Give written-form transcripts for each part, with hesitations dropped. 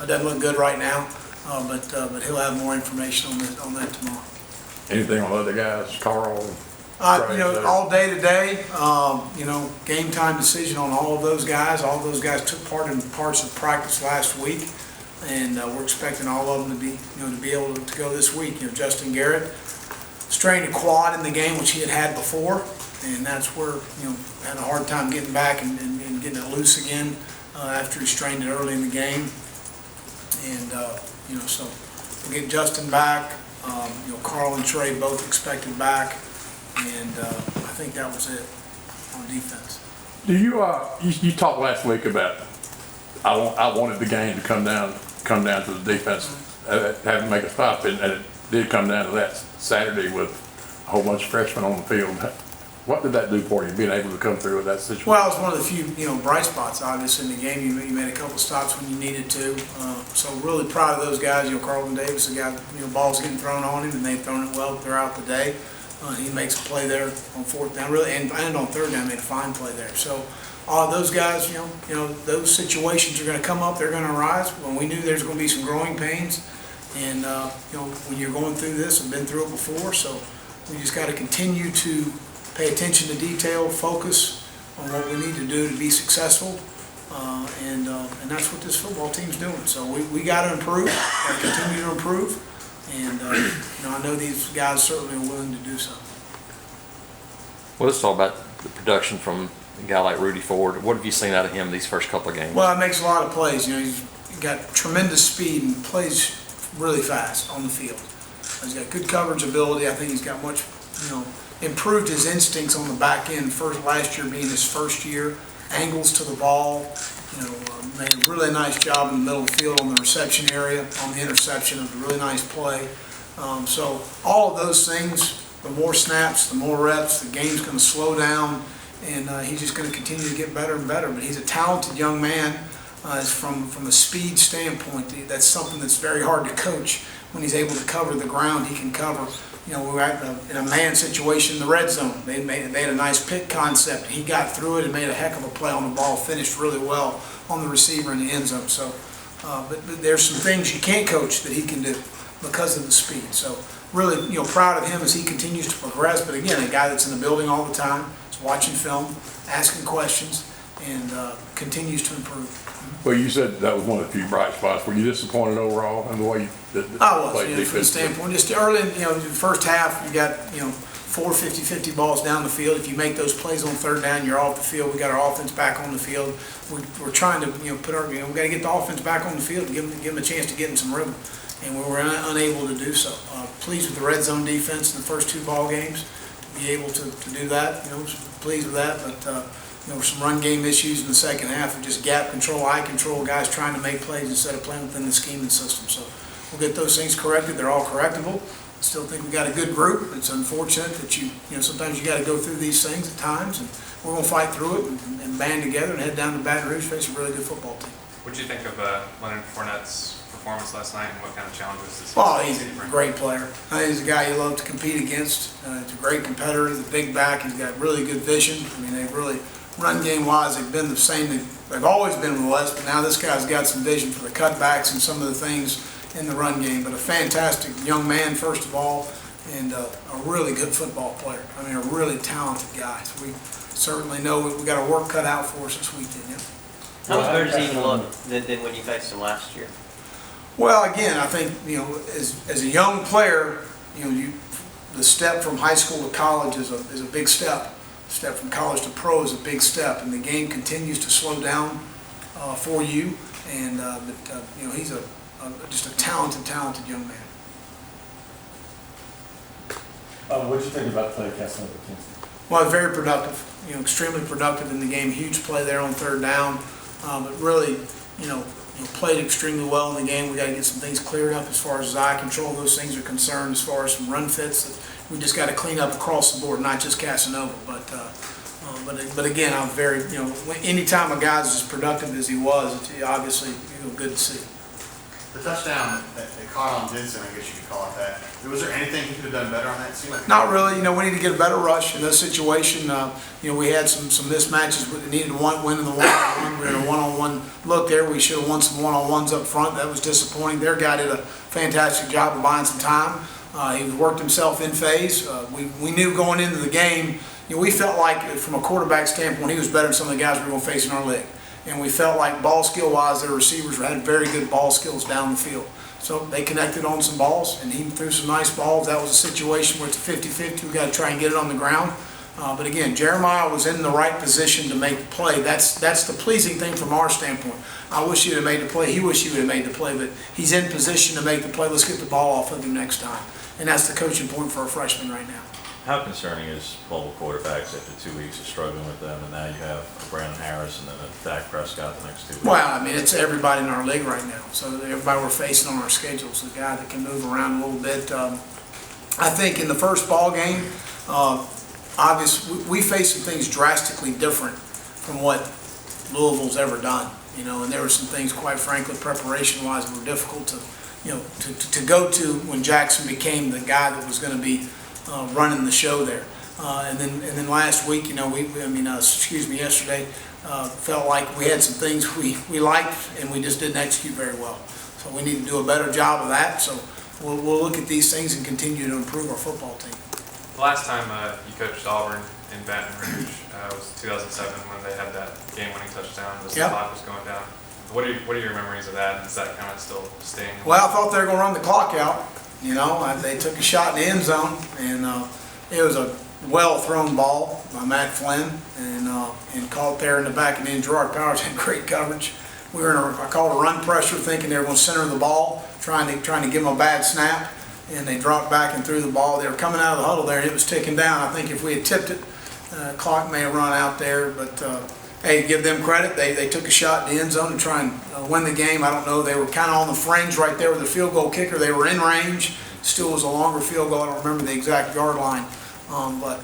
doesn't look good right now, but he'll have more information on that tomorrow. Anything on other guys, Carl? All day today, game time decision on all of those guys. All of those guys took part in parts of practice last week, and we're expecting all of them to be able to go this week. Justin Garrett strained a quad in the game, which he had before, and that's where had a hard time getting back and getting it loose again after he strained it early in the game. And so we'll get Justin back. Carl and Trey both expected back. And I think that was it on defense. Do you talked last week about I wanted the game to come down to the defense, have to make a stop, and it did come down to that Saturday with a whole bunch of freshmen on the field. What did that do for you, being able to come through with that situation? Well, it was one of the few bright spots, obviously, in the game. You made a couple stops when you needed to. So really proud of those guys. Carlton Davis, the guy, balls getting thrown on him, and they've thrown it well throughout the day. He makes a play there on fourth down, really, and on third down, made a fine play there. So, all of those guys, those situations are going to come up. They're going to arise. When we knew there's going to be some growing pains, and when you're going through this, I've been through it before. So, we just got to continue to pay attention to detail, focus on what we need to do to be successful, and that's what this football team's doing. So, we got to improve. Got to continue to improve. And I know these guys certainly are willing to do so. Well, let's talk about the production from a guy like Rudy Ford. What have you seen out of him these first couple of games? Well, he makes a lot of plays. He's got tremendous speed and plays really fast on the field. He's got good coverage ability. I think he's got much, improved his instincts on the back end. Last year being his first year, angles to the ball. Made a really nice job in the middle of the field on the reception area, on the interception. It was a really nice play. So all of those things, the more snaps, the more reps, the game's going to slow down, and he's just going to continue to get better and better. But he's a talented young man. From a speed standpoint, that's something that's very hard to coach. When he's able to cover the ground, he can cover. We were in a man situation in the red zone. They had a nice pick concept. He got through it and made a heck of a play on the ball, finished really well on the receiver in the end zone. So, but there's some things you can't coach that he can do because of the speed. So, really, proud of him as he continues to progress. But again, a guy that's in the building all the time, is watching film, asking questions, and continues to improve. Well, you said that was one of the few bright spots. Were you disappointed overall in the way you I was, from the standpoint. Just early, the first half, you got, 4 50-50 balls down the field. If you make those plays on third down, you're off the field. We got our offense back on the field. We're trying to, we got to get the offense back on the field and give them a chance to get in some rhythm. And we were unable to do so. Pleased with the red zone defense in the first 2 ball games. Be able to do that, pleased with that. But some run game issues in the second half of just gap control, eye control, guys trying to make plays instead of playing within the scheme and system. So we'll get those things corrected. They're all correctable. I still think we got a good group. It's unfortunate that sometimes you got to go through these things at times, and we're going to fight through it and band together and head down to Baton Rouge, face a really good football team. What did you think of Leonard Fournette's performance last night, and what kind of challenges this? Well, he's a great player. I think he's a guy you love to compete against. He's a great competitor. He's a big back. He's got really good vision. I mean, they really. Run game wise, they've been the same. They've always been with us, but now this guy's got some vision for the cutbacks and some of the things in the run game. But a fantastic young man, first of all, and a really good football player. I mean, a really talented guy. So we certainly know we got our work cut out for us this weekend. Yeah. How much better does he even look than when you faced him last year? Well, again, I think as a young player, the step from high school to college is a big step. Step from college to pro is a big step, and the game continues to slow down for you. And he's just a talented young man. What did you think about play Casanova? Well, very productive. Extremely productive in the game. Huge play there on third down, but really, played extremely well in the game. We got to get some things cleared up as far as eye control. Those things are concerned. As far as some run fits that we just got to clean up across the board, not just Casanova, but again, I'm very, anytime a guy's as productive as he was, it's obviously good to see. The touchdown that caught on Denson, I guess you could call it that. Was there anything he could have done better on that? It seemed like Not really. We need to get a better rush in this situation. We had some mismatches. We needed to win in the one-on-one. We had a one-on-one look there. We should have won some one-on-ones up front. That was disappointing. Their guy did a fantastic job of buying some time. He worked himself in phase. We knew going into the game, we felt like from a quarterback standpoint, he was better than some of the guys we were going to face in our league. And we felt like ball skill-wise, their receivers had very good ball skills down the field. So they connected on some balls, and he threw some nice balls. That was a situation where it's a 50-50. We've got to try and get it on the ground. But again, Jeremiah was in the right position to make the play. That's the pleasing thing from our standpoint. I wish he would have made the play. He wished he would have made the play, but he's in position to make the play. Let's get the ball off of him next time. And that's the coaching point for a freshman right now. How concerning is mobile quarterbacks after 2 weeks of struggling with them, and now you have a Brandon Harris and then a Dak Prescott the next 2 weeks? Well, it's everybody in our league right now. So everybody we're facing on our schedules, the guy that can move around a little bit. I think in the first ball game, obviously we faced some things drastically different from what Louisville's ever done. And there were some things, quite frankly, preparation-wise, that were difficult to go to when Jackson became the guy that was going to be running the show there. And then last week, yesterday, felt like we had some things we liked and we just didn't execute very well. So we need to do a better job of that. So we'll look at these things and continue to improve our football team. The last time you coached Auburn in Baton Rouge was 2007 when they had that game-winning touchdown as the clock was going down. What are your memories of that? Is that kind of still staying? Well, I thought they were going to run the clock out. They took a shot in the end zone, and it was a well-thrown ball by Matt Flynn, and caught there in the back, and then Gerard Powers had great coverage. We were in I called a run pressure, thinking they were going to center the ball, trying to give them a bad snap, and they dropped back and threw the ball. They were coming out of the huddle there, and it was ticking down. I think if we had tipped it, clock may have run out there, but hey, give them credit. They took a shot in the end zone to try and win the game. I don't know. They were kind of on the fringe right there with the field goal kicker. They were in range. Still was a longer field goal. I don't remember the exact yard line. But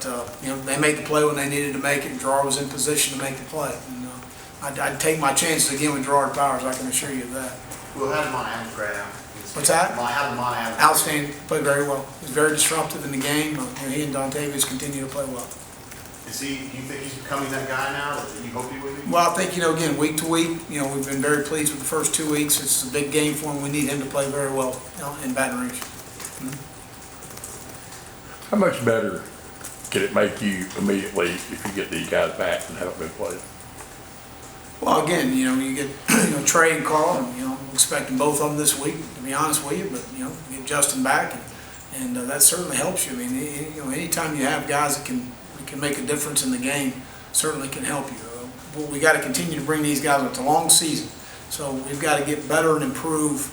they made the play when they needed to make it, and Gerard was in position to make the play. And I'd take my chances again with Gerard Powers, I can assure you of that. Well, how did Montana grade out? What's that? How did Montana? Outstanding. Played very well. He was very disruptive in the game. He and Dontavius continue to play well. Do you think he's becoming that guy now that you hope he will be? Well, I think, again, week to week, we've been very pleased with the first 2 weeks. It's a big game for him. We need him to play very well in Baton Rouge. How much better can it make you immediately if you get these guys back and haven't been playing? Well, again, you get Trey and Carl, and I'm expecting both of them this week, to be honest with you. But get Justin back, and that certainly helps you. Anytime you have guys that can make a difference in the game, certainly can help you. But we got to continue to bring these guys. It's a long season, so we've got to get better and improve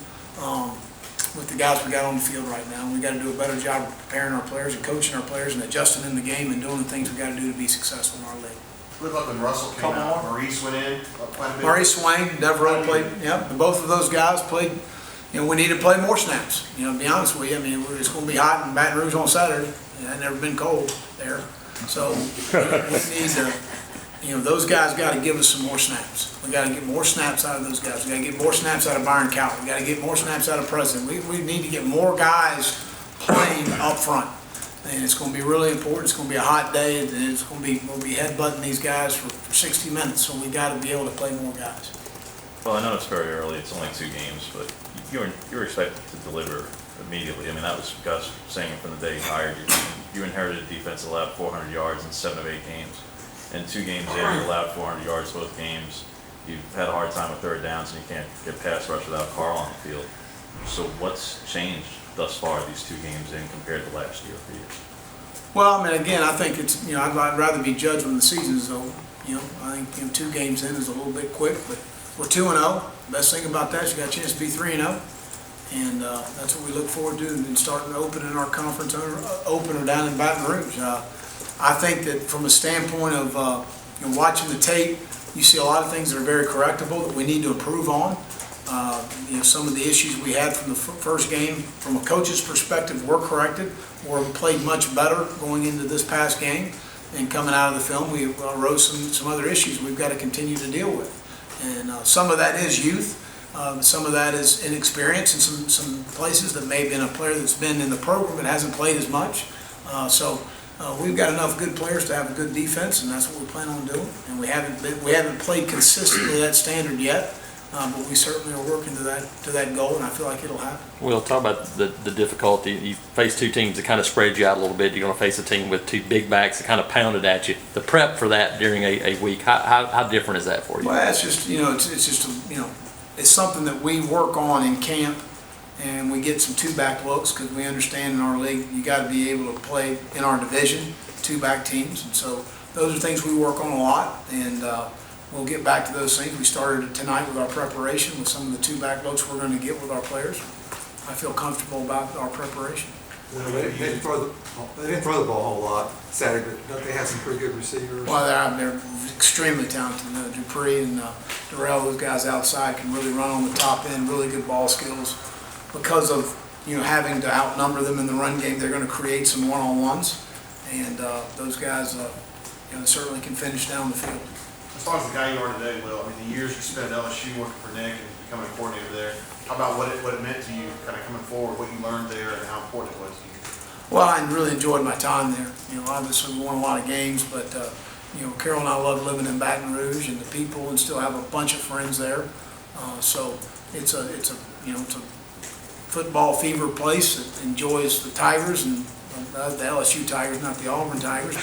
with the guys we got on the field right now. We got to do a better job of preparing our players and coaching our players and adjusting in the game and doing the things we got to do to be successful in our league. It looked like when Russell came out, Maurice went in quite a bit. Maurice Swain, Devereaux played. Yep, both of those guys played. We need to play more snaps. To be honest with you, it's going to be hot in Baton Rouge on Saturday. It's never been cold there, so we need to. Those guys got to give us some more snaps. We got to get more snaps out of those guys. We got to get more snaps out of Byron Cowell. We got to get more snaps out of President. We need to get more guys playing up front. And it's going to be really important. It's going to be a hot day, and we'll be headbutting these guys for 60 minutes. So we got to be able to play more guys. Well, I know it's very early. It's only 2 games, but you were expected to deliver immediately. That was Gus saying from the day he hired you. You inherited a defense that allowed 400 yards in 7 of 8 games. In 2 games there, you allowed 400 yards both games. You've had a hard time with third downs, and you can't get pass rush without Carl on the field. So what's changed thus far these 2 games in compared to last year for you? Well, again, I think it's, I'd rather be judged when the season's over. I think 2 games in is a little bit quick, but we're 2-0. Best thing about that is you got a chance to be 3-0. And that's what we look forward to, and starting opening our conference opener down in Baton Rouge. I think that from a standpoint of watching the tape, you see a lot of things that are very correctable that we need to improve on. Some of the issues we had from the first game, from a coach's perspective, were corrected or played much better going into this past game. And coming out of the film, we arose some other issues we've got to continue to deal with. And some of that is youth. Some of that is inexperience, and some places that may have been a player that's been in the program but hasn't played as much. We've got enough good players to have a good defense, and that's what we plan on doing. And we haven't played consistently that standard yet, but we certainly are working to that goal, and I feel like it'll happen. We'll talk about the difficulty. You face two teams that kind of spread you out a little bit. You're going to face a team with two big backs that kind of pounded at you. The prep for that during a week, how different is that for you? Well, it's just, it's something that we work on in camp, and we get some two-back looks because we understand in our league you got to be able to play in our division, two-back teams, and so those are things we work on a lot, and we'll get back to those things. We started tonight with our preparation with some of the two-back looks we're going to get with our players. I feel comfortable about our preparation. They didn't throw the ball a whole lot Saturday, but don't they have some pretty good receivers? Well, they're extremely talented. Dupree and Durrell, those guys outside can really run on the top end, really good ball skills. Because of having to outnumber them in the run game, they're going to create some one-on-ones, and those guys certainly can finish down the field. As far as the guy you are today, Will, I mean, the years you spent at LSU working for Nick and becoming a coordinator there, how about what it meant to you kind of coming forward, what you learned there, and how important it was to you? Well, I really enjoyed my time there. Obviously we won a lot of games, but Carol and I love living in Baton Rouge and the people, and still have a bunch of friends there. So it's a football fever place that enjoys the Tigers and the LSU Tigers, not the Auburn Tigers,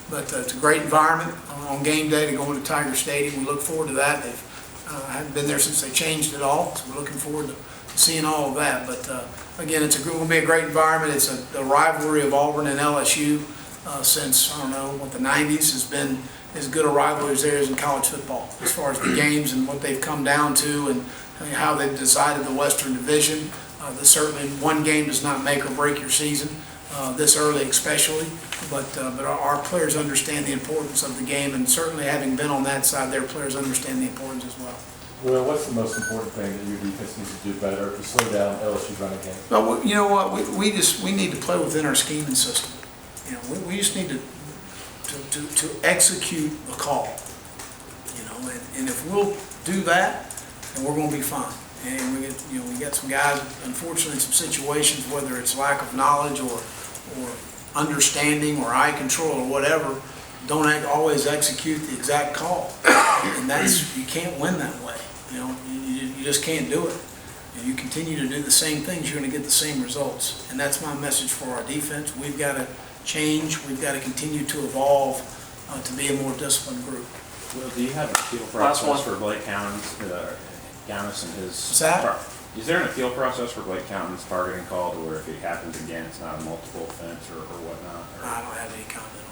but it's a great environment on game day to go into Tiger Stadium. We look forward to that. They've haven't been there since they changed it all, so we're looking forward to seeing all of that. But again, it's going to be a great environment. It's the rivalry of Auburn and LSU since, I don't know, the 90s has been as good a rivalry as there is in college football, as far as the games and what they've come down to, and how they've decided the Western Division. Certainly one game does not make or break your season, this early especially, but our players understand the importance of the game, and certainly having been on that side, their players understand the importance as well. Well, what's the most important thing that your defense needs to do better to slow down LSU running game? Well, you know what? We need to play within our scheming system. We just need to execute the call. And if we'll do that, then we're going to be fine. And we got some guys, unfortunately, in some situations, whether it's lack of knowledge or understanding or eye control or whatever, don't always execute the exact call. And you can't win that way. You just can't do it. And you continue to do the same things, you're going to get the same results. And that's my message for our defense. We've got to change. We've got to continue to evolve to be a more disciplined group. Well, do you have a appeal process for Blake Counts and his? What's that? Is there an appeal process for Blake Counts targeting call to where if it happens again, it's not a multiple offense or whatnot? I don't have any comment